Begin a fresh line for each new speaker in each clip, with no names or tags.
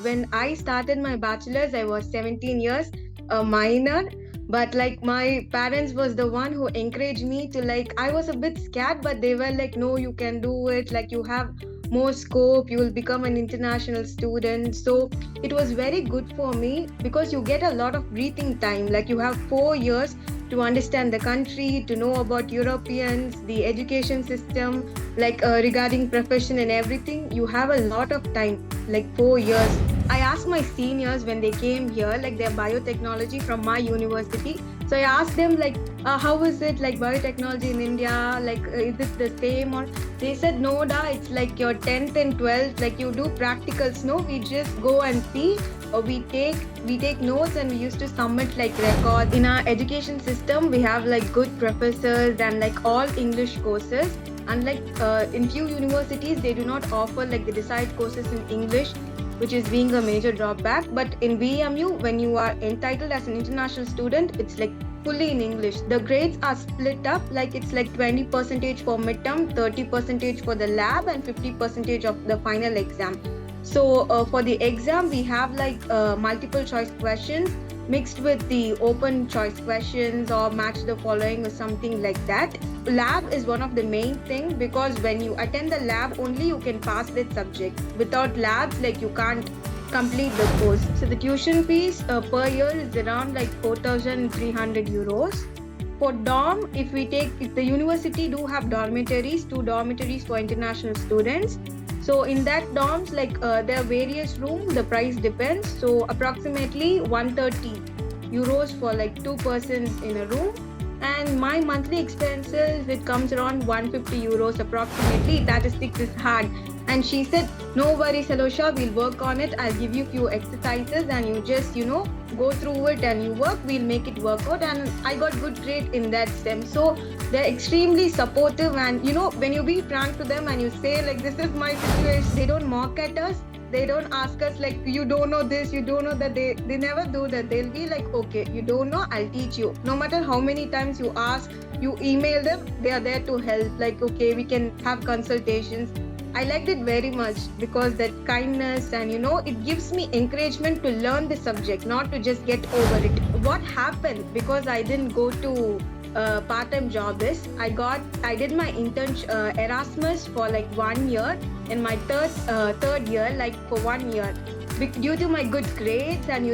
when I started my bachelor's, I was 17 years, a minor. But like my parents was the one who encouraged me to like, I was a bit scared, but they were like, no, you can do it. Like you have more scope, you will become an international student. So it was very good for me because you get a lot of breathing time. Like you have 4 years to understand the country, to know about Europeans, the education system, like regarding profession and everything. You have a lot of time, like 4 years. I asked my seniors when they came here, like their biotechnology from my university. So I asked them like, how is it like biotechnology in India? Like, is it the same? Or they said, no, da, it's like your 10th and 12th, like you do practicals. No, we just go and see, or we take notes and we used to submit like records. In our education system, we have like good professors and like all English courses. Unlike in few universities, they do not offer like the desired courses in English, which is being a major drawback. But in VMU, when you are entitled as an international student, it's like fully in English. The grades are split up, like it's like 20% for midterm, 30% for the lab, and 50% of the final exam. So for the exam, we have like multiple choice questions mixed with the open choice questions or match the following or something like that. Lab is one of the main thing because when you attend the lab only you can pass that subject. Without labs, like you can't complete the course. So the tuition fees per year is around like 4,300 euros. For dorm, if the university do have dormitories, 2 dormitories for international students. So in that dorms, like there are various rooms, the price depends. So approximately 130 euros for like 2 persons in a room. And my monthly expenses, it comes around 150 euros approximately. Statistics is hard. And she said, no worries, Alosha, we'll work on it. I'll give you few exercises and you just, go through it and you work. We'll make it work out. And I got good grade in that STEM. So they're extremely supportive. And, when you be frank to them and you say, like, this is my situation, they don't mock at us. They don't ask us like, you don't know this, you don't know that. They never do that. They'll be like, okay, you don't know, I'll teach you. No matter how many times you ask, you email them, they are there to help. Like, okay, we can have consultations. I liked it very much because that kindness and it gives me encouragement to learn the subject, not to just get over it. What happened because I didn't go to part-time job is I did my internship Erasmus for like 1 year in my third year, like for 1 year. Due to my good grades and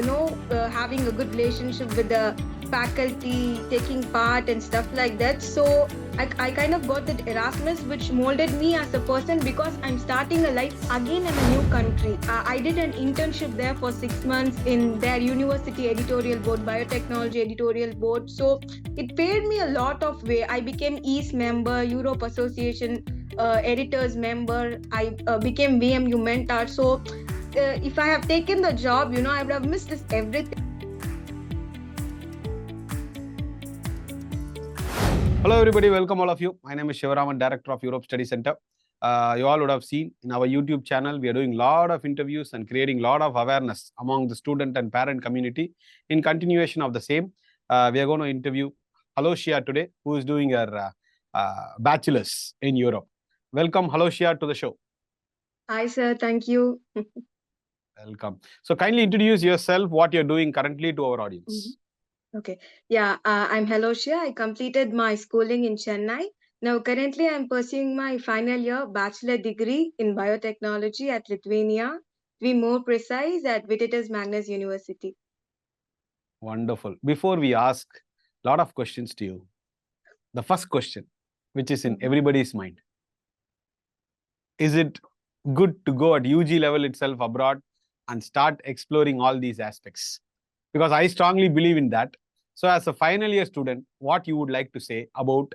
having a good relationship with the faculty, taking part and stuff like that. So I kind of got that Erasmus, which molded me as a person because I'm starting a life again in a new country. I did an internship there for 6 months in their university editorial board, biotechnology editorial board. So it paid me a lot of way. I became EAST member, Europe Association editors member. I became VMU mentor. So if I have taken the job, I would have missed this everything.
Hello everybody, welcome all of you. My name is Shivaraman, Director of Europe Study Center. You all would have seen in our YouTube channel, we are doing a lot of interviews and creating a lot of awareness among the student and parent community. In continuation of the same, we are going to interview Haloshia today, who is doing her bachelor's in Europe. Welcome Haloshia to the show.
Hi sir, thank you.
Welcome. So kindly introduce yourself, what you're doing currently to our audience.
Okay. Yeah, I'm Haloshia. I completed my schooling in Chennai. Now, currently, I'm pursuing my final year bachelor degree in biotechnology at Lithuania. To be more precise, at Vytautas Magnus University.
Wonderful. Before we ask a lot of questions to you, the first question, which is in everybody's mind, is it good to go at UG level itself abroad and start exploring all these aspects? Because I strongly believe in that. So as a final year student, what you would like to say about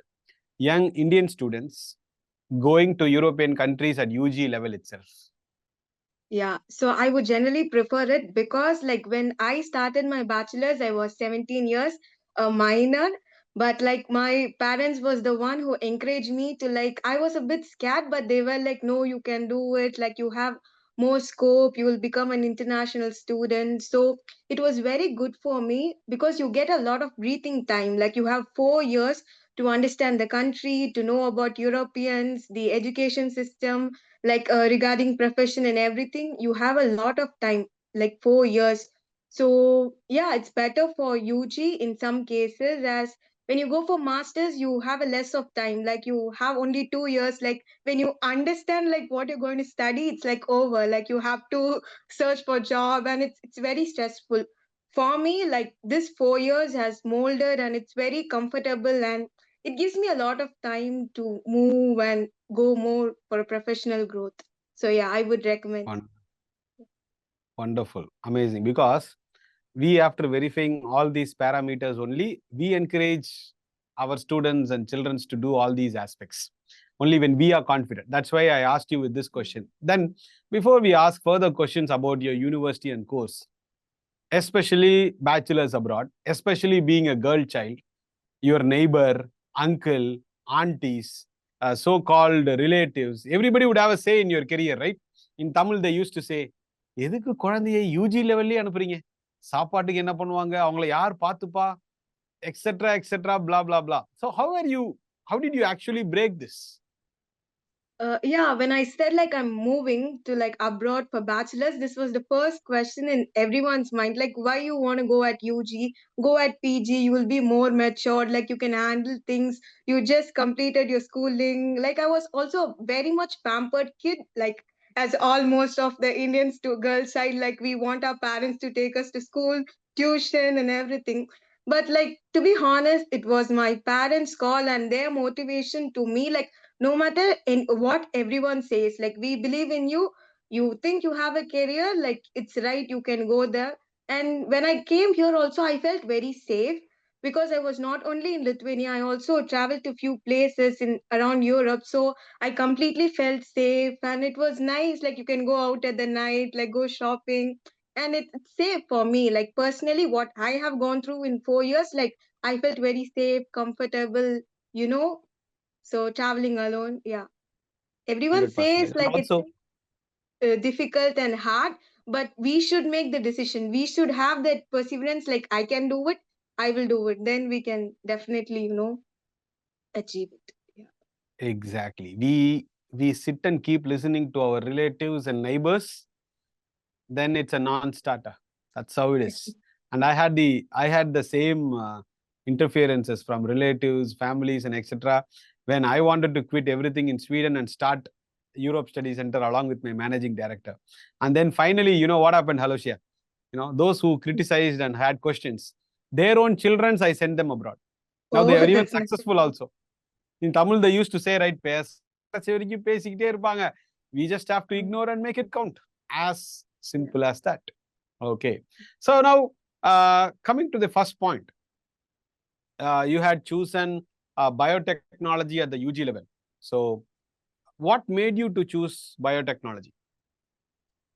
young Indian students going to European countries at UG level itself?
Yeah, so I would generally prefer it because like when I started my bachelor's, I was 17 years, a minor. But like my parents was the one who encouraged me to like, I was a bit scared, but they were like, no, you can do it. Like you have more scope, you will become an international student. So it was very good for me because you get a lot of breathing time. Like you have 4 years to understand the country, to know about Europeans, the education system, like regarding profession and everything. You have a lot of time. like 4 years. So yeah, it's better for UG in some cases, as when you go for masters, you have a less of time. Like you have only 2 years. Like when you understand like what you're going to study, it's like over. Like you have to search for job, and it's very stressful. For me, like this 4 years has molded, and it's very comfortable, and it gives me a lot of time to move and go more for a professional growth. So yeah, I would recommend.
Won- Wonderful, amazing. Because we, after verifying all these parameters only, we encourage our students and children to do all these aspects only when we are confident. That's why I asked you with this question. Then, before we ask further questions about your university and course, especially bachelors abroad, especially being a girl child, your neighbor, uncle, aunties, so-called relatives, everybody would have a say in your career, right? In Tamil, they used to say, எதுக்கு குழந்தையை UG லெவல்லே அனுப்புறீங்க, சாப்பாட்டுக்கு என்ன பண்ணுவாங்க, அவங்கள யார் பார்த்துப்பா, etc etc blah blah blah. So how did you actually break this?
Yeah, when I said like I'm moving to like abroad for bachelor's, this was the first question in everyone's mind. Like, why you want to go at UG, go at PG, you will be more matured, like you can handle things. You just completed your schooling. Like I was also very much pampered kid, like as almost of the Indians to girls side, like we want our parents to take us to school, tuition and everything. But like to be honest, it was my parents' call and their motivation to me, like no matter in what everyone says, like we believe in you, you think you have a career, like it's right, you can go there. And when I came here also, I felt very safe, because I was not only in Lithuania, I also traveled to few places in around Europe. So I completely felt safe, and it was nice, like you can go out at the night, like go shopping, and it's safe for me. Like personally, what I have gone through in 4 years, like I felt very safe, comfortable, you know. So traveling alone, yeah. Everyone
100%.
says
And
like it's
also,
difficult and hard, but we should make the decision. We should have that perseverance. Like I can do it, I will do it. Then we can definitely, achieve it. Yeah.
exactly, we sit and keep listening to our relatives and neighbors, then it's a non-starter. That's how it is. And I had the same interferences from relatives, families, and etc. When I wanted to quit everything in Sweden and start Europe Study Center along with my managing director. And then finally, you know what happened, Haloshia? Those who criticized and had questions, their own children's, I sent them abroad. Now they
Oh,
are even
that's nice.
successful also. In Tamil, they used to say, right, we just have to ignore and make it count. As simple as that. Okay. So now, coming to the first point, you had chosen biotechnology at the UG level. So, what made you to choose biotechnology?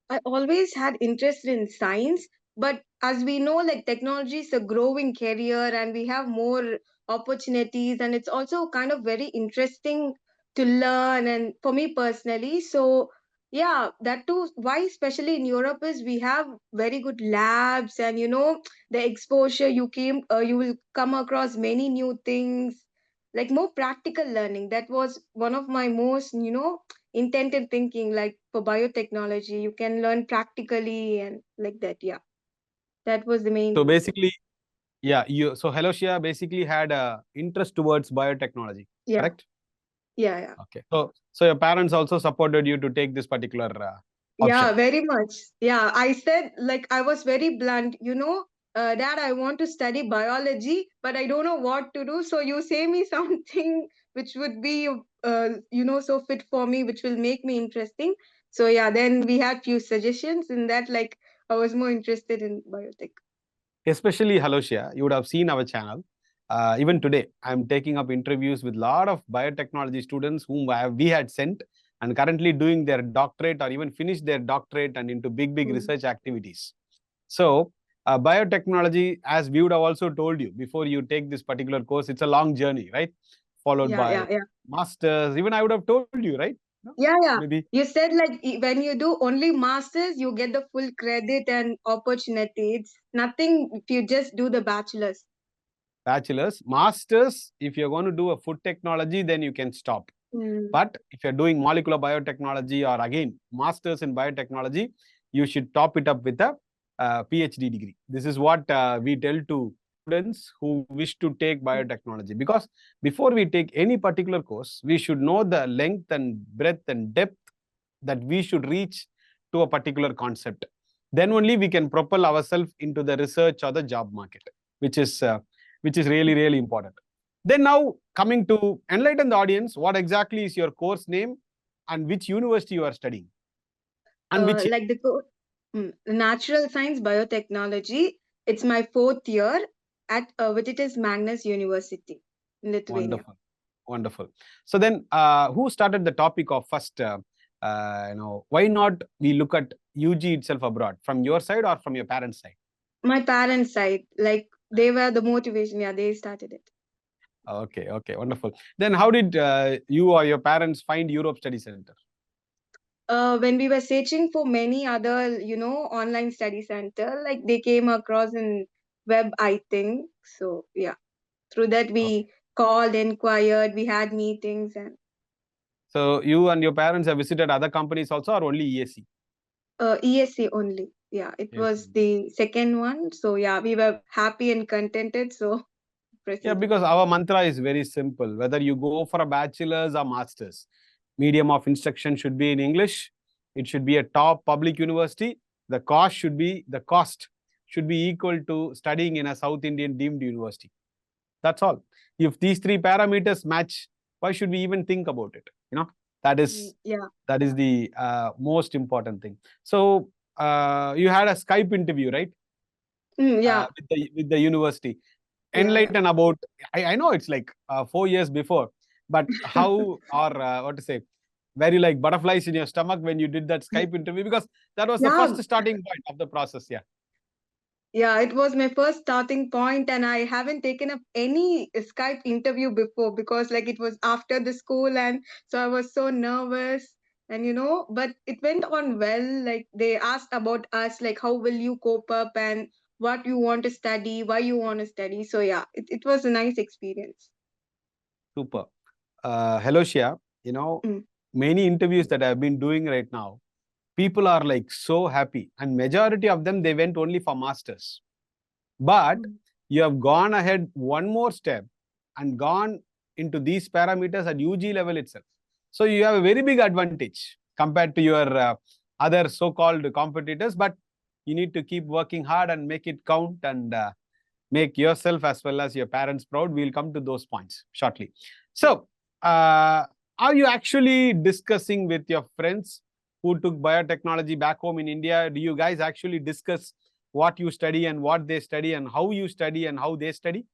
I always had interest in science, but as we know, like technology is a growing career and we have more opportunities, and it's also kind of very interesting to learn. And for me personally, so yeah, that too, why especially in Europe is we have very good labs, and the exposure you will come across many new things, like more practical learning. That was one of my most, intentive thinking. Like for biotechnology you can learn practically and like that. Yeah, that was the main
So
reason.
basically, yeah, so Helosia basically had a interest towards biotechnology,
Yeah,
correct?
yeah.
Okay. So your parents also supported you to take this particular
Yeah,
option.
very much. Yeah, I said, like, I was very blunt, Dad, I want to study biology, but I don't know what to do. So you say me something which would be, so fit for me, which will make me interesting. So yeah, then we had few suggestions in that, like, I was more interested in biotech.
Especially Halosia, you would have seen our channel. Even today, I'm taking up interviews with a lot of biotechnology students whom we had sent and currently doing their doctorate or even finished their doctorate and into big
Mm.
research activities. So, biotechnology, as we would have also told you before you take this particular course, it's a long journey, right? Followed
Yeah,
by
yeah, yeah.
masters. Even I would have told you, right? No?
Yeah, yeah.
Maybe
You said like when you do only masters, you get the full credit and opportunity. It's nothing if you just do the bachelor's.
bachelor's, masters. If you're going to do a food technology, then you can stop.
Mm.
But if you're doing molecular biotechnology or again masters in biotechnology, you should top it up with a PhD degree. This is what we tell to students who wish to take biotechnology, because before we take any particular course, we should know the length and breadth and depth that we should reach to a particular concept. Then only we can propel ourselves into the research or the job market, which is really, really important. Then now coming to enlighten the audience, what exactly is your course name and which university you are studying? And which
Like natural science biotechnology. It's my 4th year at which it is Magnus University in Lithuania.
Wonderful, wonderful. So then, who started the topic of first? Why not we look at UG itself abroad, from your side or from your parents' side?
My parents' side, like they were the motivation. Yeah, they started it.
Okay, okay, wonderful. Then, how did you or your parents find Europe Study Center?
When we were searching for many other, online study center, like they came across in web, I think. So yeah, through that
Okay.
we called, inquired, we had meetings, and
So you and your parents have visited other companies also, or only ESC?
ESC only. Yeah, it was
ESC.
the second one. So yeah, we were happy and contented. So
Yeah,
proceeded.
because our mantra is very simple. Whether you go for a bachelor's or master's, medium of instruction should be in English. It should be a top public university. The cost should be equal to studying in a South Indian deemed university. That's all. If these three parameters match, why should we even think about it? That is
Yeah.
the most important thing. So you had a Skype interview, right?
Yeah.
With the university.
Yeah.
Enlighten about. I know it's like 4 years before, but how, or what to say, were you like butterflies in your stomach when you did that Skype interview? Because that was the
Yeah.
first starting point of the process. Yeah.
Yeah, it was my first starting point, and I haven't taken up any Skype interview before because, like, it was after the school, and so I was so nervous. And but it went on well. Like, they asked about us, like, how will you cope up and what you want to study, why you want to study. So, yeah, it was a nice experience.
Super. Hello, Shia.
Mm.
Many interviews that I've been doing right now, people are like so happy, and majority of them, they went only for masters. But
Mm.
you have gone ahead one more step and gone into these parameters at UG level itself. So you have a very big advantage compared to your other so-called competitors, but you need to keep working hard and make it count, and make yourself as well as your parents proud. We'll come to those points shortly. So, are you actually discussing with your friends who took biotechnology back home in India? Do you guys actually discuss what you study and what they study and how you study and how they study?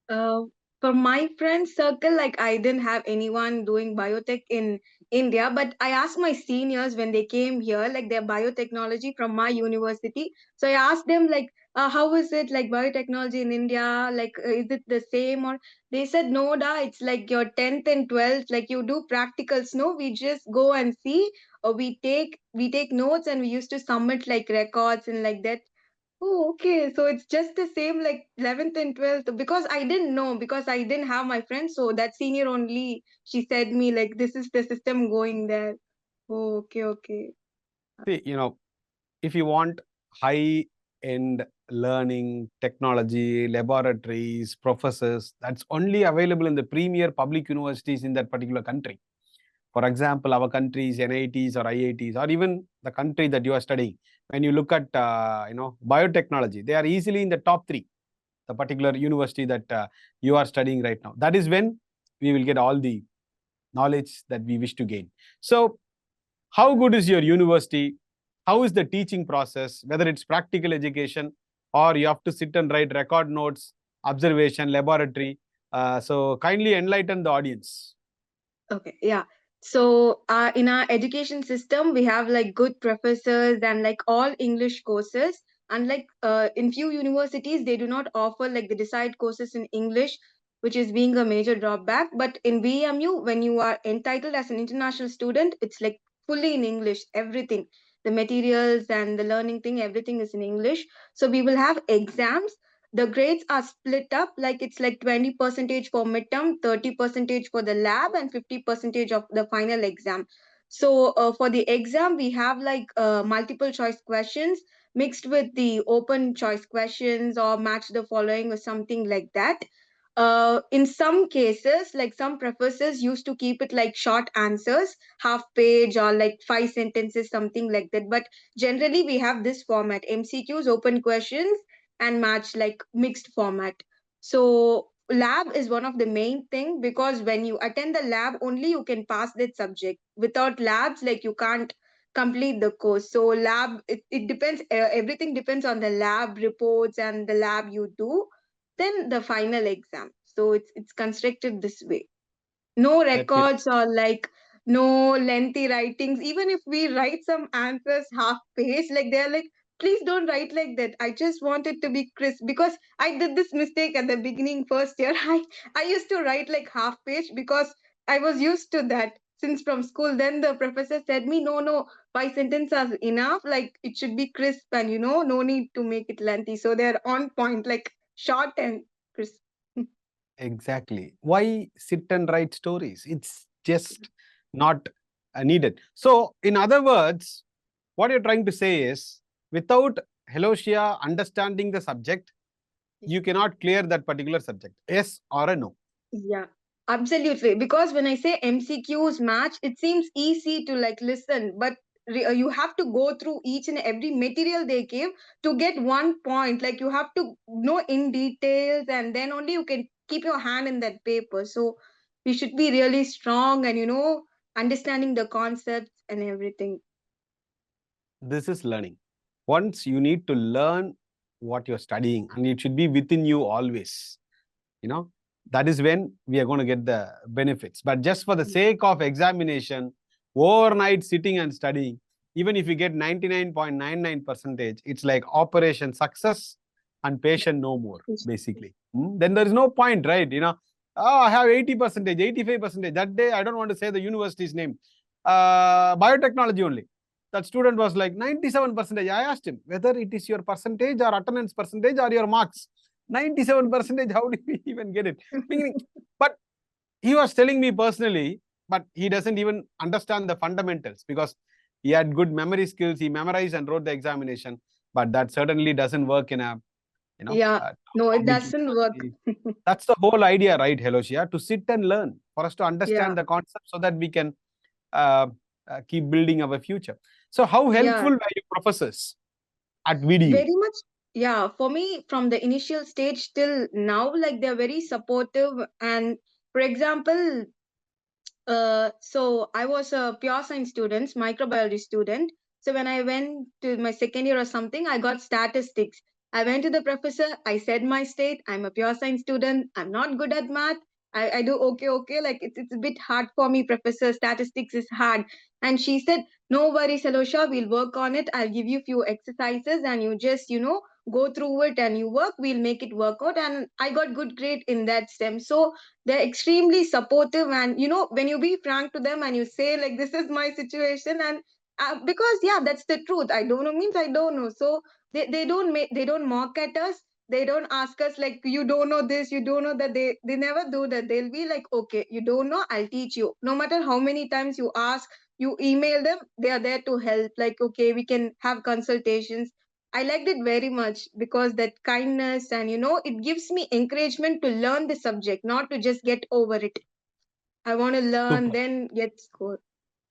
Uh, for my friend circle, like I didn't have anyone doing biotech in India, but I asked my seniors when they came here, like their biotechnology from my university. So I asked them, like, how is it like biotechnology in India? Like, is it the same? Or they said, no, da, it's like your 10th and 12th, like you do practicals. No, we just go and see, or we take notes and we used to submit like records and like that. Oh, okay. So it's just the same like 11th and 12th because I didn't know because I didn't have my friends. So that senior only, she said me like, this is the system going there. Oh, okay, okay.
See, if you want high-end learning, technology, laboratories, professors, that's only available in the premier public universities in that particular country. For example, our countries, NITs or IITs, or even the country that you are studying. When you look at, biotechnology, they are easily in the top three, the particular university that you are studying right now. That is when we will get all the knowledge that we wish to gain. So, how good is your university? How is the teaching process, whether it's practical education or you have to sit and write record notes, observation, laboratory? So kindly enlighten the audience.
Okay, yeah. So, in our education system, we have like good professors and like all English courses. And like in few universities, they do not offer like the desired courses in English, which is being a major drawback. But in VMU, when you are entitled as an international student, it's like fully in English, everything. The materials and the learning thing, everything is in English. So we will have exams. The grades are split up, like it's like 20 percentage for midterm, 30 percentage for the lab, and 50 percentage of the final exam. So for the exam we have like multiple choice questions, mixed with the open choice questions or match the following or something like that. In some cases, like some professors used to keep it like short answers, half page or like 5 sentences, something like that. But generally, we have this format: MCQs, open questions, and match like mixed format. So lab is one of the main thing, because when you attend the lab only you can pass that subject. Without labs, like you can't complete the course. So lab, it depends, everything depends on the lab reports and the lab you do, then the final exam. So it's constructed this way. No
That means
records or like no lengthy writings. Even if we write some answers half page, like they're like, please don't write like that. I just want it to be crisp, because I did this mistake at the beginning first year. I used to write like half page because I was used to that since from school. Then the professor said me, no, 5 sentences are enough. Like it should be crisp, and no need to make it lengthy. So they're on point, like short and crisp.
exactly. Why sit and write stories? It's just not needed. So, in other words, what you're trying to say is, without Helosia understanding the subject, you cannot clear that particular subject. Yes or a no?
Yeah, absolutely. Because when I say MCQs match, it seems easy to like listen, but you have to go through each and every material they give to get one point. Like you have to know in details, and then only you can keep your hand in that paper. So we should be really strong and understanding the concepts and everything.
This is learning. Once you need to learn what you're studying, and it should be within you always. That is when we are going to get the benefits. But just for the sake of examination, overnight sitting and studying, even if you get 99.99%, it's like operation success and patient no more, basically. Then there is no point, right? I have 80%, 85%. That day, I don't want to say the university's name. Biotechnology only. That student was like 97%. I asked him whether it is your percentage or attendance percentage or your marks. 97%, how did we even get it? But he was telling me personally, but he doesn't even understand the fundamentals, because he had good memory skills. He memorized and wrote the examination, but that certainly doesn't work in a
Yeah, no, it
public
doesn't work.
university. That's the whole idea, right, Helosia? To sit and learn, for us to
Yeah,
understand the concept so that we can uh, keep building our future. So how
yeah.
helpful were your professors at VDU?
Very much. Yeah, for me, from the initial stage till now, like they're very supportive. And for example, so I was a pure science student, microbiology student. So when I went to my second year or something, I got statistics. I went to the professor. I said my state. I'm a pure science student. I'm not good at math. I do okay. Like it's a bit hard for me, professor. Statistics is hard. And she said, no worries, Alosha. We'll work on it. I'll give you few exercises, and you just go through it and you work. We'll make it work out. And I got good grade in that STEM. So they're extremely supportive, and when you be frank to them and you say like, this is my situation, and because yeah, that's the truth. I don't know means I don't know. So they don't mock at us. They don't ask us like, you don't know this, you don't know that. They never do that. They'll be like, okay, you don't know, I'll teach you. No matter how many times you ask, you email them, they are there to help. Like, okay, we can have consultations. I liked it very much, because that kindness, and it gives me encouragement to learn the subject, not to just get over it. I want to learn,
Super.
then get score.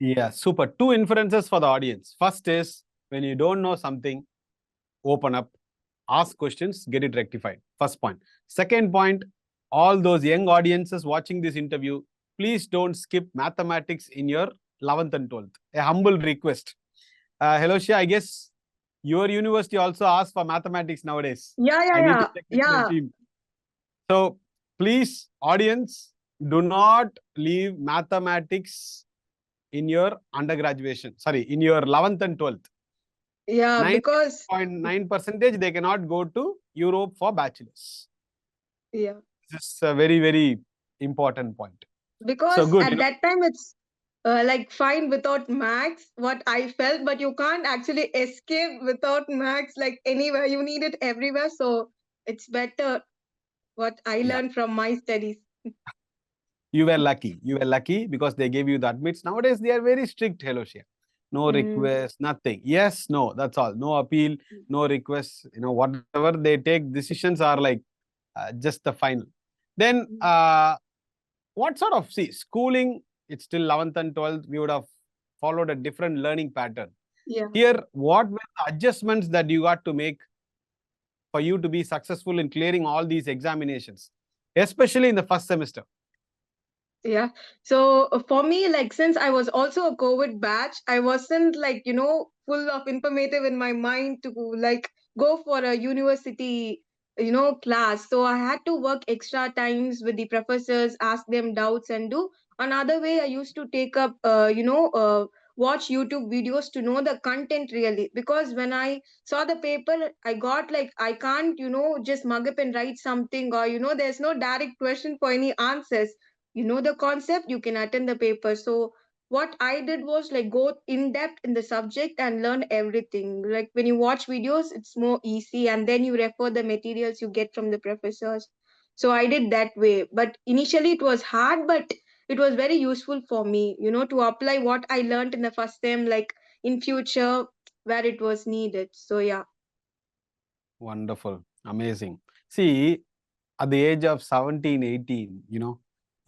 Yeah, super. Two inferences for the audience. First is, when you don't know something, open up, ask questions, get it rectified. First point. Second point, all those young audiences watching this interview, please don't skip mathematics in your 11th and 12th. A humble request. Hello, Shia, I guess your university also asks for mathematics nowadays.
Yeah,
I
yeah,
need to
yeah,
check with my
yeah,
team. So please, audience, do not leave mathematics in your in your 11th and 12th.
yeah. Because
99.9% they cannot go to Europe for bachelors.
yeah,
This is a very, very important point. So
because
good,
at that time it's like fine without max, what I felt, but you can't actually escape without max. Like anywhere, you need it everywhere. So it's better what I
yeah,
learned from my studies.
you were lucky. You were lucky because they gave you the admits. Nowadays they are very strict, Helosia. no request, nothing. Yes, no, that's all. No appeal, no request. Whatever they take decisions are like just the final. Then what sort of, see, schooling, it's still 11th and 12th, we would have followed a different learning pattern.
Yeah.
Here, what were the adjustments that you got to make for you to be successful in clearing all these examinations, especially in the first semester?
Yeah. So for me, like since I was also a COVID batch, I wasn't like, full of informative in my mind to like go for a university, class. So I had to work extra times with the professors, ask them doubts and do. Another way I used to take up, watch YouTube videos to know the content really. Because when I saw the paper, I got like, I can't, just mug up and write something or, there's no direct question for any answers. You know the concept, you can attend the paper. So what I did was like go in depth in the subject and learn everything. Like when you watch videos, it's more easy, and then you refer the materials you get from the professors. So I did that way, but initially it was hard, but it was very useful for me, to apply what I learned in the first time, like in future where it was needed. So yeah.
Wonderful, amazing. See, at the age of 17, 18,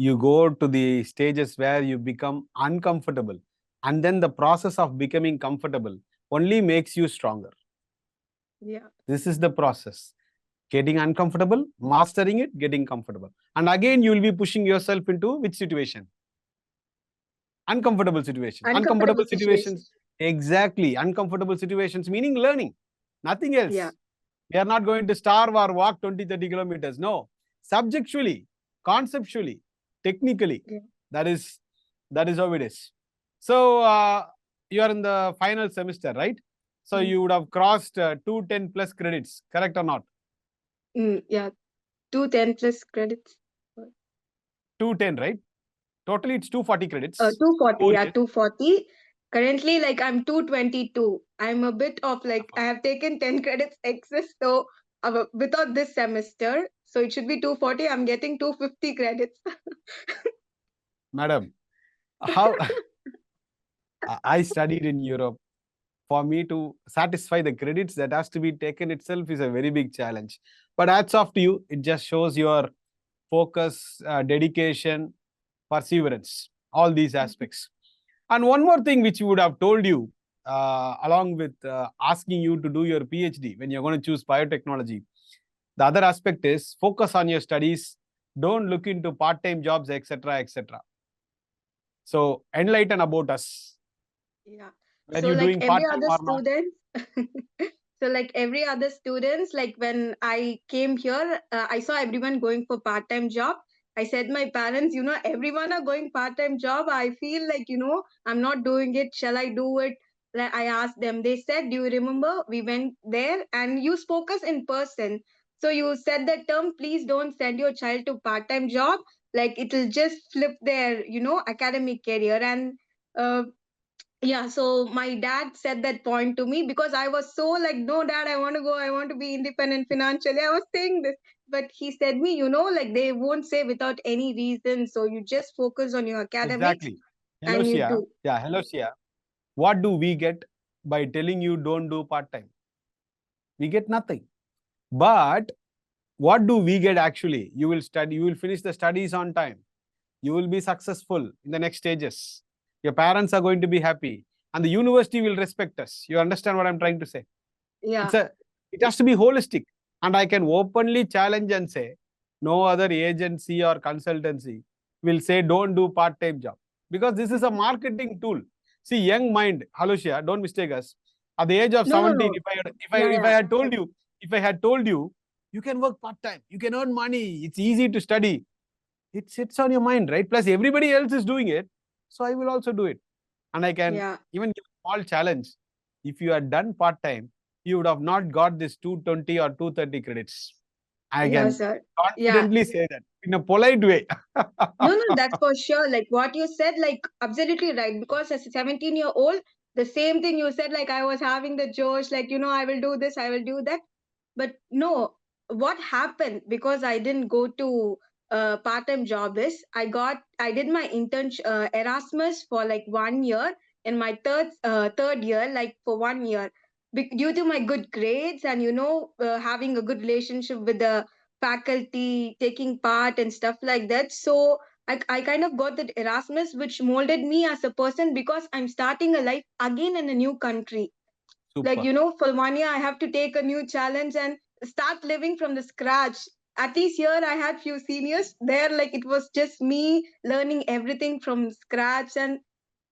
you go to the stages where you become uncomfortable. And then the process of becoming comfortable only makes you stronger.
Yeah.
This is the process. Getting uncomfortable, mastering it, getting comfortable. And again, you will be pushing yourself into which situation? Uncomfortable situations.
Uncomfortable
Uncomfortable
situations.
situations. Exactly. Uncomfortable situations, meaning learning. Nothing
Yeah.
else. We are not going to starve or walk 20, 30 kilometers. No. Subjectually, conceptually, technically.
Yeah.
That is how it is. So you are in the final semester, right? So you would have crossed 210 plus credits, correct or not?
Yeah. 210 plus credits.
210, right? Totally, it's 240 credits.
240,
4
yeah,
years.
240. Currently, like I'm 222. I'm a bit of like I have taken 10 credits excess, so without this semester, so it should be 240. I'm getting 250 credits.
Madam, how I studied in Europe. For me to satisfy the credits that has to be taken itself is a very big challenge. But hats off to you. It just shows your focus, dedication, perseverance, all these aspects. And one more thing which we would have told you, along with asking you to do your PhD when you're going to choose biotechnology, the other aspect is focus on your studies. Don't look into part-time jobs, etc., etc. So enlighten about us.
Yeah.
Were
So
you
like
doing
every
part-time
other
or not?
student, so like every other students, like when I came here, I saw everyone going for part-time job. I said my parents, everyone are going part-time job. I feel like, I'm not doing it. Shall I do it? Like I asked them. They said, do you remember we went there and you spoke us in person? So you said the term, please don't send your child to part-time job. Like it'll just flip their, academic career. And yeah, so my dad said that point to me because I was so like, no, dad, I want to go, I want to be independent financially. I was saying this, but he said me, like they won't say without any reason. So you just focus on your academics
Exactly. Hello,
and you
Shia.
do.
Yeah, hello, Shia. What do we get by telling you don't do part time? We get nothing. But what do we get actually? You will study, you will finish the studies on time. You will be successful in the next stages. Your parents are going to be happy, and the university will respect us. You understand what I'm trying to say?
Yeah.
It's a it has to be holistic. And I can openly challenge and say, no other agency or consultancy will say don't do part-time job because this is a marketing tool. See, young mind, Halushia, don't mistake us. At the age of
No, no,
17,
no. Yeah,
if I
yeah.
had told you, you can work part-time, you can earn money, it's easy to study. It sits on your mind, right? Plus, everybody else is doing it. So I will also do it. And I can
Yeah.
even give a small challenge. If you had done part-time, you would have not got this 220 or 230 credits. I
Yeah,
can
sir. Yeah.
confidently say that in a polite way.
No, no, that's for sure. Like what you said, like absolutely right. Because as a 17-year-old, the same thing you said, like I was having the josh, like, I will do this, I will do that. But no, what happened because I didn't go to part-time job is I did my internship Erasmus for like 1 year. in my third year, like for 1 year, due to my good grades and having a good relationship with the faculty, taking part and stuff like that. So I kind of got that Erasmus, which molded me as a person because I'm starting a life again in a new country. Like,
Super.
for 1 year, I have to take a new challenge and start living from the scratch. At least here, I had few seniors there. Like, it was just me learning everything from scratch. And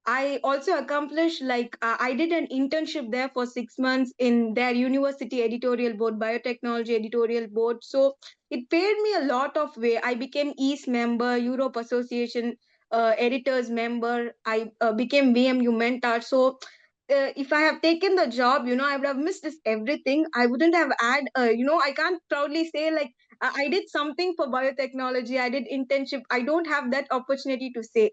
I also accomplished, like, I did an internship there for 6 months in their university editorial board, biotechnology editorial board. So it paid me a lot of way. I became East member, Europe Association editors member. I became VMU mentor. So if I have taken the job, I would have missed this everything. I wouldn't have had, I can't proudly say like I did something for biotechnology. I did internship. I don't have that opportunity to say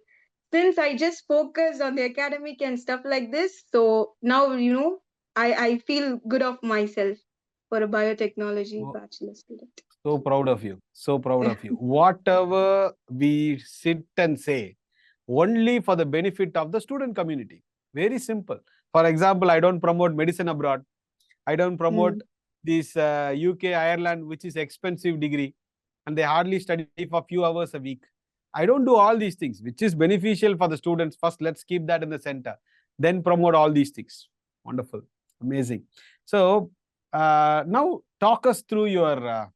since I just focus on the academic and stuff like this. So now, I feel good of myself for a biotechnology
Oh,
bachelor student.
so proud of you. So proud of you. Whatever we sit and say, only for the benefit of the student community. Very simple. For example, I don't promote medicine abroad. I don't promote
Mm.
this UK, Ireland, which is expensive degree, and they hardly study for few hours a week. I don't do all these things, which is beneficial for the students. First, let's keep that in the center. Then promote all these things. Wonderful, amazing. So now talk us through your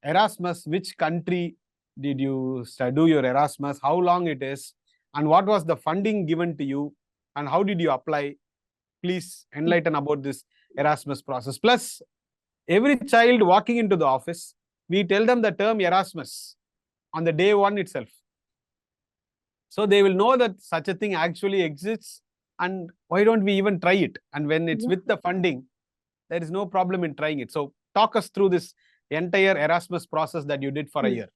Erasmus. Which country did you do your Erasmus? How long it is, and what was the funding given to you, and how did you apply? Please enlighten about this Erasmus process. Plus, every child walking into the office, we tell them the term Erasmus on the day one itself. So they will know that such a thing actually exists, and why don't we even try it? And when it's
Yeah.
with the funding, there is no problem in trying it. So talk us through this entire Erasmus process that you did for a
Mm.
year.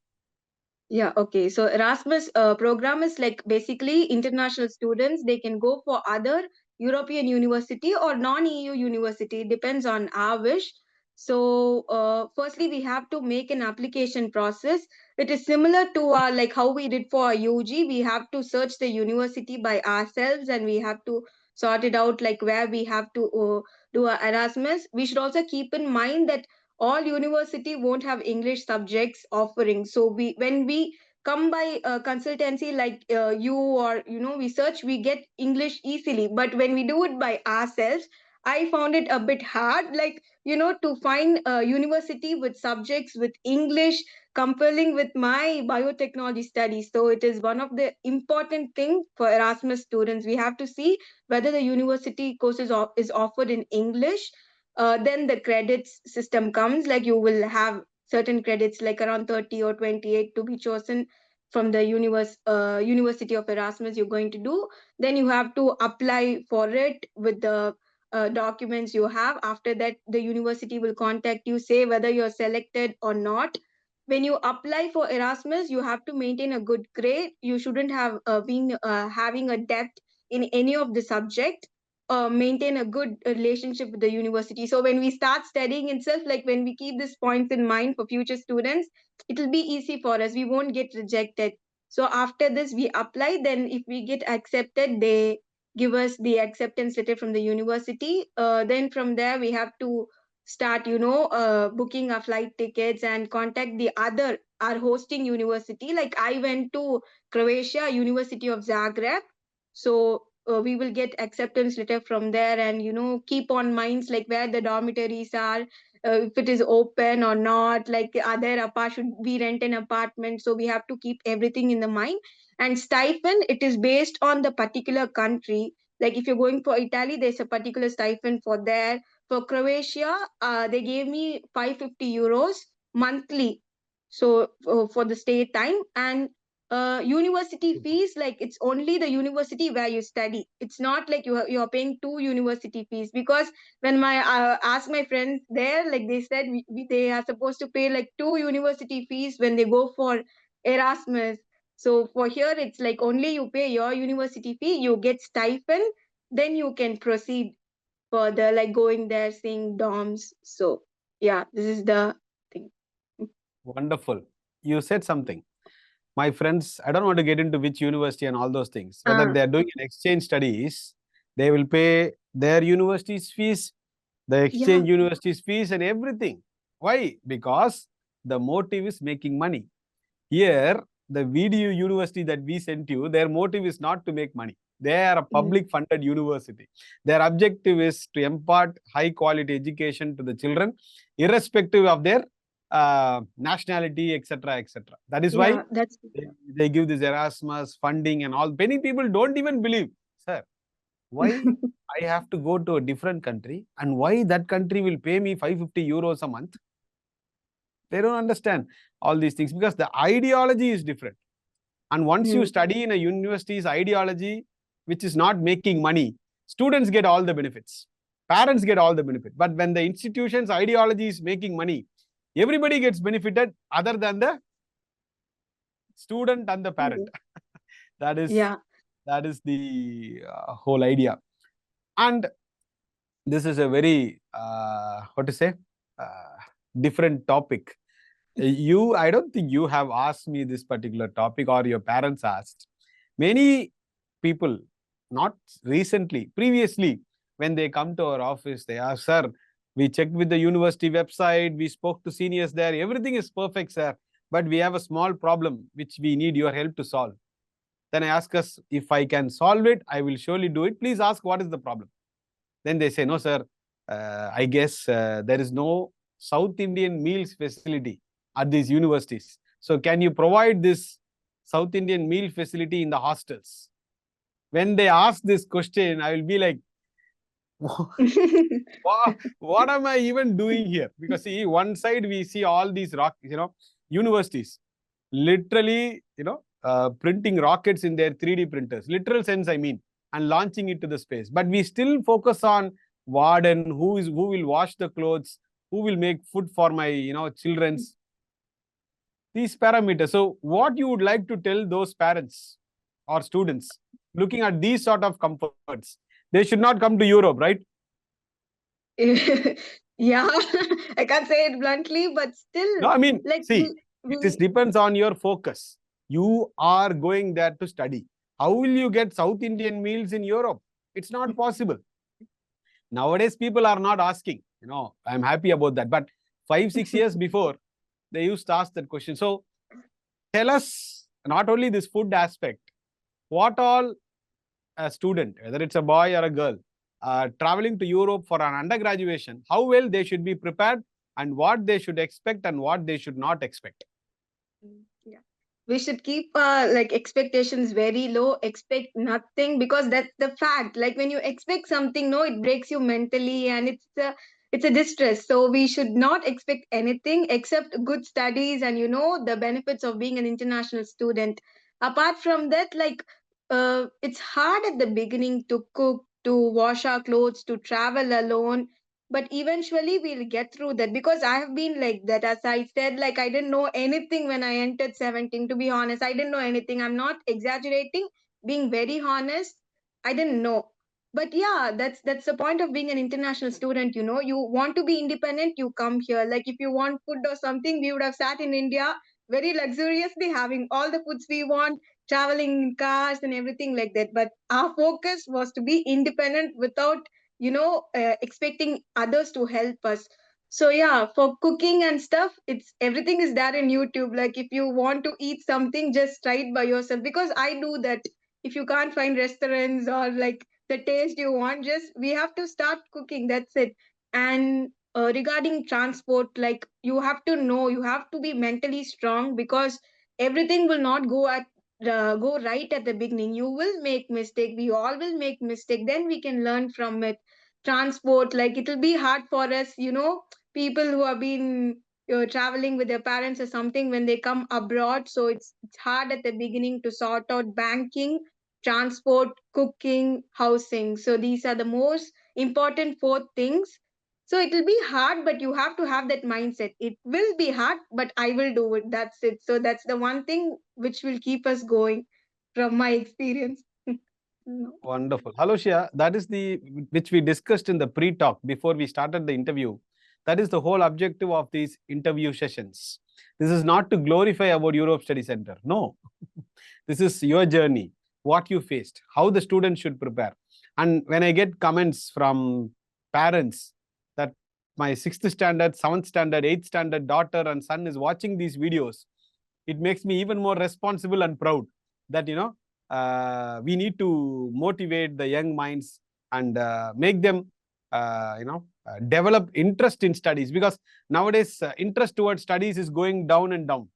Yeah, okay. So Erasmus program is like basically international students, they can go for other European university or non-EU university, depends on our wish. So firstly, we have to make an application process. It is similar to like how we did for our UG. We have to search the university by ourselves and we have to sort it out like where we have to do our Erasmus. We should also keep in mind that all university won't have English subjects offering. So we when we come by consultancy like you or we search, we get English easily, but when we do it by ourselves, I found it a bit hard, like to find a university with subjects with English compelling with my biotechnology studies. So it is one of the important thing for Erasmus students. We have to see whether the university courses is offered in English. Then the credits system comes, like you will have certain credits like around 30 or 28 to be chosen from the University of Erasmus you're going to do. Then you have to apply for it with the documents you have. After that, the university will contact you, say whether you're selected or not. When you apply for Erasmus, you have to maintain a good grade. You shouldn't have been having a debt in any of the subject. Maintain a good relationship with the university. So when we start studying itself, like when we keep these points in mind for future students, it will be easy for us. We won't get rejected. So after this, we apply. Then if we get accepted, they give us the acceptance letter from the university. Then from there, we have to start, booking our flight tickets and contact the other our hosting university. Like I went to Croatia, University of Zagreb. So we will get acceptance letter from there, and keep on minds like where the dormitories are, if it is open or not, like are there apart, should we rent an apartment. So we have to keep everything in the mind. And stipend, it is based on the particular country. Like if you're going for Italy, there's a particular stipend for there. For Croatia, they gave me 550 euros monthly, so for the stay time. And university fees, like it's only the university where you study. It's not like you're paying two university fees, because when my asked my friends there, like they said they are supposed to pay like two university fees when they go for Erasmus. So for here, it's like only you pay your university fee, you get stipend, then you can proceed further, like going there, seeing dorms. So yeah, this is the thing.
Wonderful. You said something. My friends, I don't want to get into which university and all those things, whether
Ah,
they're doing an exchange studies, They will pay their university's fees, the exchange university's fees and everything. Why? Because the motive is making money. Here, the VDU university that we sent you, their motive is not to make money. They are a public funded university. Their objective is to impart high quality education to the children, irrespective of their nationality, etc., etc. That is why they give this Erasmus funding and all. Many people don't even believe, sir, why I have to go to a different country and why that country will pay me 550 euros a month. They don't understand all these things because the ideology is different. And once you study in a university's ideology, which is not making money, students get all the benefits. Parents get all the benefit. But when the institution's ideology is making money, everybody gets benefited other than the student and the parent. That is the whole idea. And this is a very, different topic. I don't think you have asked me this particular topic or your parents asked. Many people, not recently, previously, when they come to our office, they ask, sir, we checked with the university website, we spoke to seniors there, everything is perfect, sir, but we have a small problem which we need your help to solve. Then I ask us, if I can solve it, I will surely do it. Please ask what is the problem. Then they say, no, sir, I guess there is no South Indian meals facility at these universities. So can you provide this South Indian meal facility in the hostels? When they ask this question, I will be like, what am I even doing here? Because see, one side we see all these universities literally, printing rockets in their 3D printers, literal sense, I mean, and launching it to the space. But we still focus on warden, who will wash the clothes, who will make food for my, children's. These parameters. So what you would like to tell those parents or students looking at these sort of comforts? They should not come to Europe, right?
Yeah, I can't say it bluntly, but still.
No, I mean, it depends on your focus. You are going there to study. How will you get South Indian meals in Europe? It's not possible. Nowadays, people are not asking. I'm happy about that. But 5-6 years before, they used to ask that question. So tell us not only this food aspect, what all a student, whether it's a boy or a girl, traveling to Europe for an undergraduation, how well they should be prepared and what they should expect and what they should not expect.
Yeah, we should keep expectations very low, expect nothing, because that's the fact. Like when you expect something, no, it breaks you mentally and it's a distress. So we should not expect anything except good studies and the benefits of being an international student. Apart from that, it's hard at the beginning to cook, to wash our clothes, to travel alone, but eventually we'll get through that, because I have been like that. As I said, like I didn't know anything when I entered 17. To be honest, I didn't know anything. I'm not exaggerating, being very honest. I didn't know. But yeah, that's the point of being an international student. You want to be independent, you come here. Like if you want food or something, we would have sat in India very luxuriously, having all the foods we want, traveling in cars and everything like that. But our focus was to be independent without expecting others to help us. So yeah, for cooking and stuff, it's everything is there in YouTube. Like if you want to eat something, just try it by yourself, because I do that. If you can't find restaurants or like the taste you want, just we have to start cooking, that's it. And regarding transport, like you have to know, you have to be mentally strong, because everything will not go right at the beginning. You will make mistake, we all will make mistake, then we can learn from it. Transport, like it will be hard for us, people who have been traveling with their parents or something when they come abroad. So it's hard at the beginning to sort out banking, transport, cooking, housing. So these are the most important four things. So it will be hard, but you have to have that mindset. It will be hard, but I will do it. That's it. So that's the one thing which will keep us going from my experience. No.
Wonderful. Haloshia, that is which we discussed in the pre-talk before we started the interview. That is the whole objective of these interview sessions. This is not to glorify about Europe Study Center. No. This is your journey, what you faced, how the students should prepare. And when I get comments from parents that my 6th standard, 7th standard, 8th standard daughter and son is watching these videos, it makes me even more responsible and proud that, we need to motivate the young minds and make them, develop interest in studies, because nowadays interest towards studies is going down and down.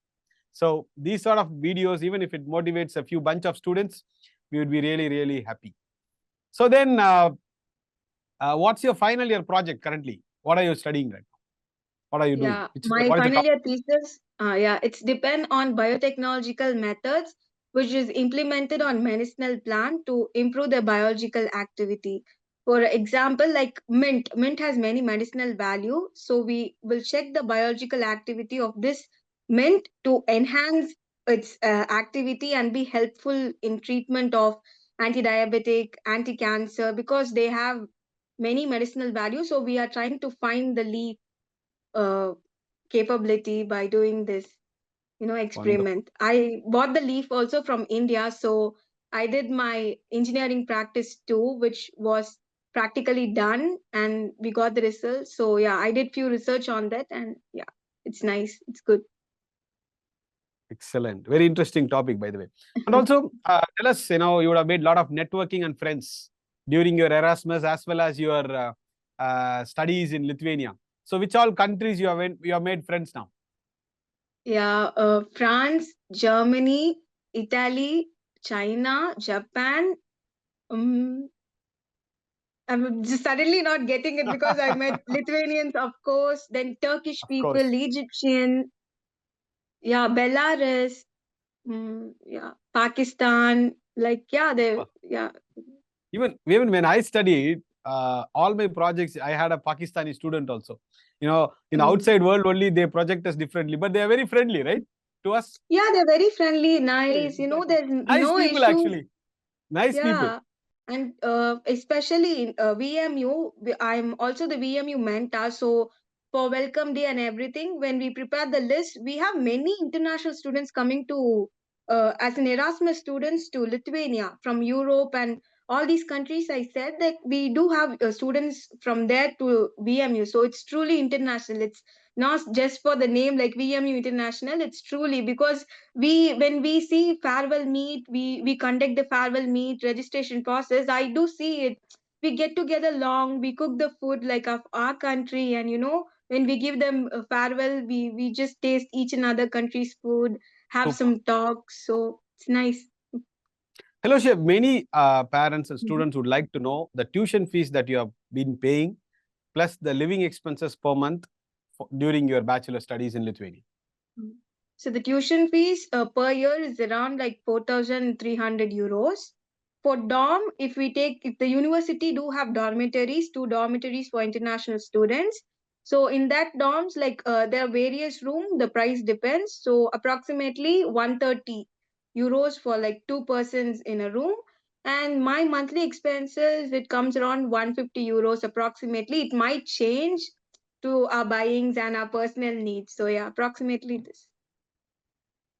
So these sort of videos, even if it motivates a few bunch of students, we would be really, really happy. So then, what's your final year project currently? What are you studying right now? What are you doing?
Yeah, my
What is the
final
topic?
year thesis, yeah, it's depend on biotechnological methods, which is implemented on medicinal plant to improve the biological activity. For example, like mint. Mint has many medicinal value, so we will check the biological activity of this mint to enhance its activity and be helpful in treatment of anti-diabetic, anti-cancer, because they have many medicinal value. So we are trying to find the leaf uh, capability by doing this
Wonderful.
experiment. I bought the leaf also from India, so I did my engineering practice too, which was practically done, and we got the results. So yeah, I did few research on that, and yeah, it's nice, it's good.
Excellent. Very interesting topic, by the way. And also, tell us, you would have made a lot of networking and friends during your Erasmus as well as your studies in Lithuania. So, which all countries you have made friends now?
Yeah, France, Germany, Italy, China, Japan. um, I'm just suddenly not getting it because I met Lithuanians, of course, then Turkish
Of
people,
course.
Egyptian, yeah, Belarus, yeah, Pakistan, like yeah, they,
Uh,
yeah,
Even when I studied, all my projects, I had a Pakistani student also. In the
mm,
outside world only they project us differently, but they are very friendly, right? To us.
yeah, they're very friendly, nice.
Exactly.
There's
Nice
no
people,
issue.
actually. Nice people.
Yeah, and especially in VMU, I'm also the VMU mentor. So for welcome day and everything, when we prepare the list, we have many international students coming to as an Erasmus students to Lithuania from Europe and all these countries. I said that we do have students from there to VMU, so it's truly international. It's not just for the name like VMU International. It's truly because when we see farewell meet, we conduct the farewell meet registration process. I do see it. We get together long, we cook the food like of our country, and when we give them a farewell, we just taste each another country's food, have
Super.
some talks, so it's nice.
Hello, Chef. Many parents and
Mhm.
students would like to know the tuition fees that you have been paying, plus the living expenses per month during your bachelor studies in Lithuania.
So the tuition fees per year is around like 4,300 euros. For dorm, if the university do have dormitories, two dormitories for international students. So in that dorms, like there are various room, the price depends. So approximately 130 euros for like two persons in a room. And my monthly expenses, it comes around 150 euros approximately. It might change to our buyings and our personal needs. So yeah, approximately this.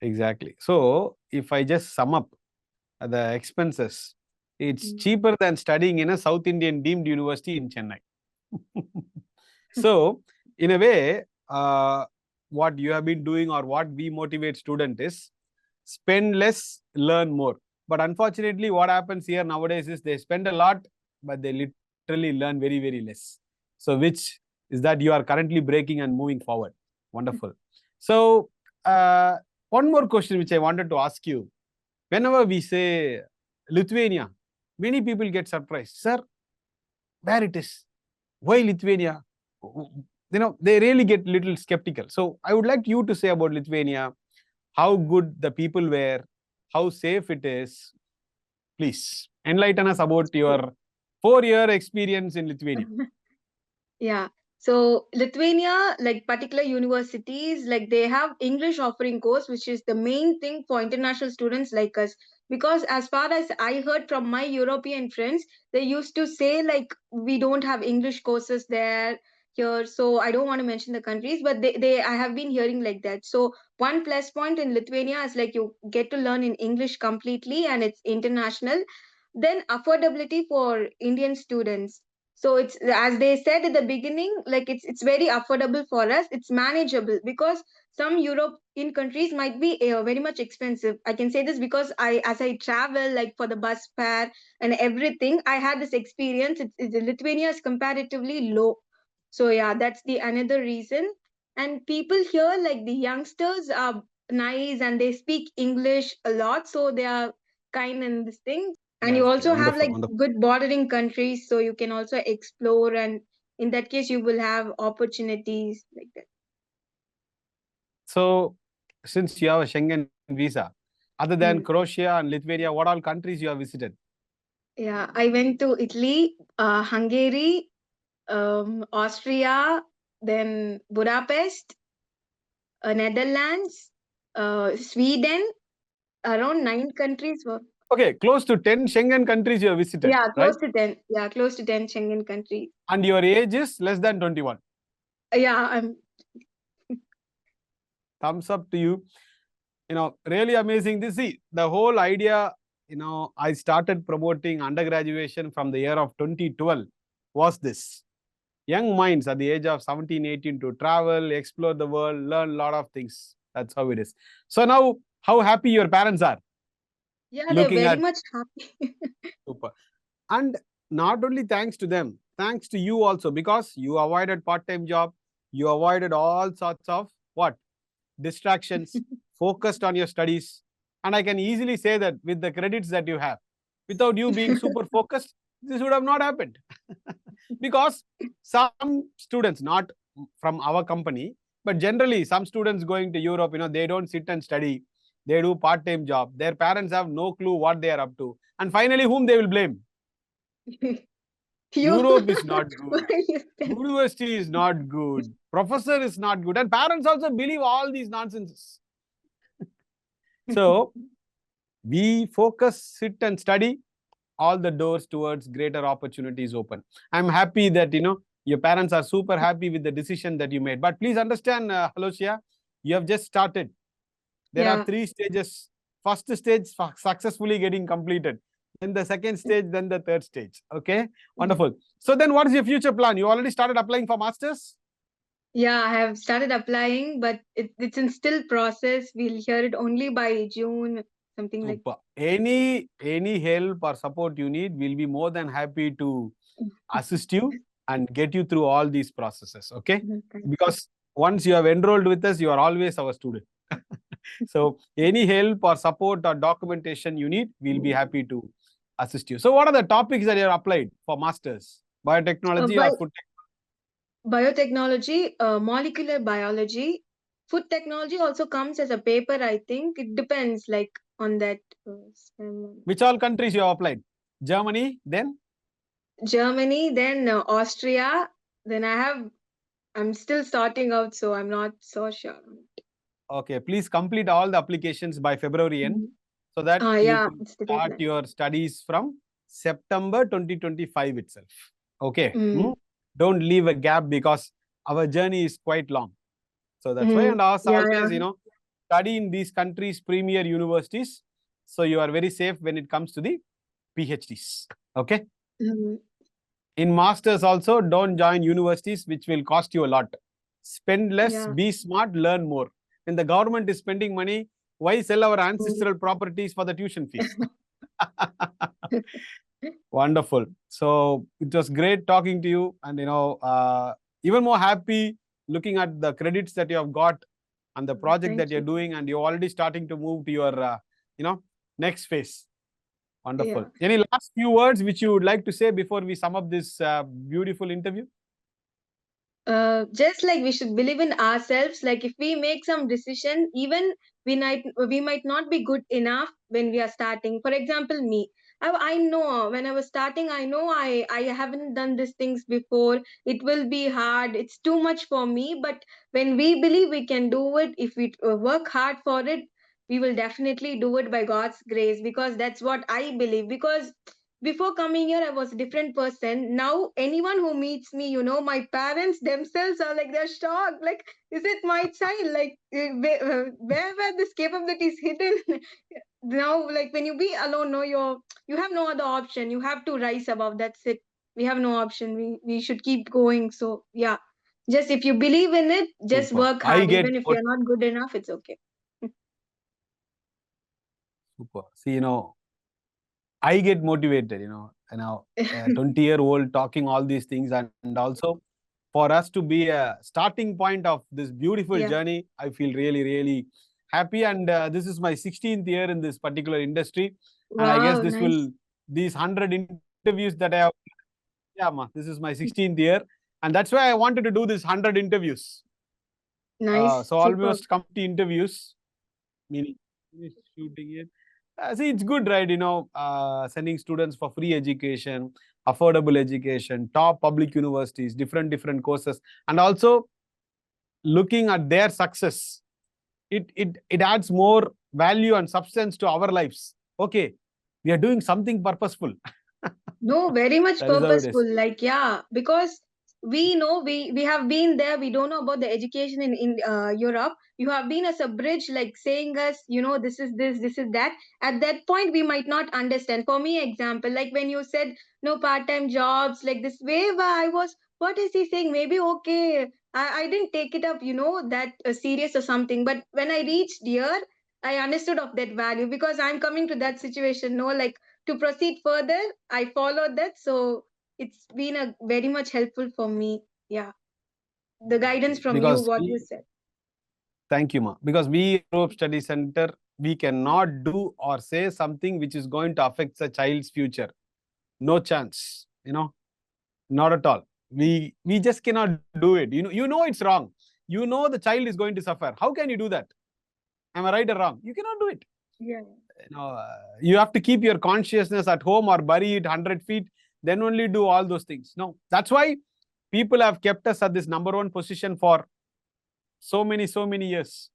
Exactly. So, if I just sum up the expenses, it's
Mm.
cheaper than studying in a South Indian deemed university in Chennai. So, in a way, what you have been doing or what we motivate student is spend less, learn more. But unfortunately, what happens here nowadays is they spend a lot, but they literally learn very, very less. So, which is that you are currently breaking and moving forward. Wonderful. So, uh, one more question which I wanted to ask you. Whenever we say Lithuania, many people get surprised. Sir, where it is? Why Lithuania? They really get little skeptical. So I would like you to say about Lithuania, how good the people were, how safe it is. Please enlighten us about your 4-year experience in Lithuania.
Yeah. So Lithuania, like particular universities, like they have English offering course, which is the main thing for international students like us. Because as far as I heard from my European friends, they used to say like we don't have English courses there here. So I don't want to mention the countries, but they I have been hearing like that. So one plus point in Lithuania is like you get to learn in English completely and it's international. then affordability for Indian students. So it's, as they said at the beginning, like it's very affordable for us. It's manageable because some European countries might be very much expensive. I can say this because as I travel, like for the bus fare and everything, I had this experience. Lithuania is comparatively low. So yeah, that's the another reason. And people here, like the youngsters, are nice and they speak English a lot, so they are kind in this thing. And you
That's
also have
wonderful,
like
wonderful.
good bordering countries, so you can also explore, and in that case you will have opportunities like that.
So, since you have a Schengen visa, other than
Mm.
Croatia and Lithuania, what all countries you have visited?
Yeah, I went to Italy, Hungary, Austria, then Budapest, Netherlands, Sweden, around 9 countries.
Okay, close to 10 Schengen countries you have visited,
Yeah,
right?
close to 10. Yeah, close to 10 Schengen countries.
And your age is less than 21.
Yeah, I'm.
Thumbs up to you. Really amazing. The whole idea, I started promoting undergraduation from the year of 2012 was this. Young minds at the age of 17, 18 to travel, explore the world, learn a lot of things. That's how it is. So now, how happy your parents are
Yeah, they're
looking
very
at
much happy.
Super. And not only thanks to them, thanks to you also, because you avoided part-time job, you avoided all sorts of what? Distractions, focused on your studies. And I can easily say that with the credits that you have, without you being super focused, this would have not happened. Because some students, not from our company, but generally some students going to Europe, they don't sit and study. They do part-time job. Their parents have no clue what they are up to. And finally, whom they will blame?
You.
Europe is not good.
Why you said-
University is not good. Professor is not good. And parents also believe all these nonsenses. So we focus, sit and study, all the doors towards greater opportunities open. I'm happy that, your parents are super happy with the decision that you made. But please understand, Haloshia, you have just started. There are
Yeah.
3 stages. First stage successfully getting completed. Then the second stage, then the third stage. Okay, wonderful. So then what is your future plan? You already started applying for masters?
Yeah, I have started applying, but it's in still process. We'll hear it only by June, something like.
Super. Any help or support you need, we'll be more than happy to assist you and get you through all these processes. Okay,
Thank you.
because once you have enrolled with us, you are always our student. So any help or support or documentation you need, we'll be happy to assist you. So what are the topics that you have applied for masters? Biotechnology
By
or food
biotechnology, molecular biology, food technology also comes as a paper. I think it depends, like on that.
Which all countries you have applied? Germany, then?
Germany, then Austria. Then I'm still starting out, so I'm not so sure.
Okay, please complete all the applications by February end so that you
Yeah,
could
it's the
start
deadline.
your studies from September 2025 itself. Okay.
Mm.
Don't leave a gap because our journey is quite long. So that's why.
Mm.
And as
Yeah, yeah.
always, study in these countries' premier universities. So you are very safe when it comes to the PhDs. Okay.
Mm.
In masters also, don't join universities which will cost you a lot. Spend less,
Yeah,
be smart, learn more. When the government is spending money, why sell our
true.
ancestral properties for the tuition fees? Wonderful. So it was great talking to you, and even more happy looking at the credits that you have got and the project that
Thank
you're
you.
doing, and you're already starting to move to your next phase. Wonderful.
Yeah.
Any last few words which you would like to say before we sum up this beautiful interview?
Just like we should believe in ourselves. Like if we make some decision, even we might not be good enough when we are starting. For example, me. I know when I was starting, I know I haven't done these things before. It will be hard. It's too much for me. But when we believe we can do it, if we work hard for it, we will definitely do it by God's grace. Because that's what I believe. Because before coming here, I was a different person. Now, anyone who meets me, my parents themselves are like, they're shocked. Like, is it my child? Like, where were these capabilities hidden? Now, like, when you be alone, no, you have no other option. You have to rise above. That's it. We have no option. We should keep going. So, yeah. Just if you believe in it, just
Super.
work
I
hard.
get
Even if
what
you're not good enough, it's okay.
super. See, I get motivated, 20-year-old talking all these things, and also for us to be a starting point of this beautiful
Yeah.
journey, I feel really, really happy. And this is my 16th year in this particular industry, and I guess
Wow. Nice.
these 100 interviews that I have. Yeah, ma, this is my 16th year, and that's why I wanted to do this 100 interviews.
Nice.
So
Super.
almost complete interviews, meaning shooting it. See, it's good, right? Sending students for free education, affordable education, top public universities, different courses, and also looking at their success. It adds more value and substance to our lives. Okay, we are doing something purposeful.
No, very much
That is how it is.
purposeful. Like, yeah, because we know we have been there. We don't know about the education in Europe. You have been as a bridge, like saying us, this is this is that. At that point, we might not understand. For me, example, like when you said no part-time jobs, like this way, where I was, what is he saying? Maybe okay. I didn't take it up, that serious or something. But when I reached here, I understood of that value because I'm coming to that situation. No, like to proceed further, I followed that. So it's been a very much helpful for me. Yeah. The guidance from you,
Because
what you
we,
said.
thank you, ma. Because we, Europe Study Center, we cannot do or say something which is going to affect the child's future. No chance. Not at all. We just cannot do it. You know it's wrong. You know the child is going to suffer. How can you do that? Am I right or wrong? You cannot do it.
Yeah.
You have to keep your consciousness at home or bury it 100 feet, then only do all those things. No, that's why people have kept us at this number one position for so many years.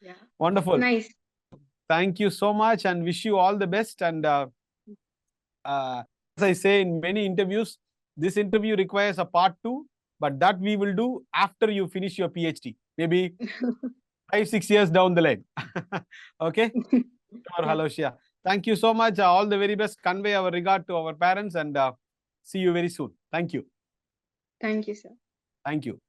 Yeah.
Wonderful.
Nice.
Thank you so much and wish you all the best. And as I say in many interviews, this interview requires a part 2, but that we will do after you finish your PhD, maybe 5-6 years down the line. Okay? Sure,
Yeah.
Haloshia. Thank you so much. All the very best. Convey our regard to our parents and see you very soon. Thank you.
Thank you, sir.
Thank you.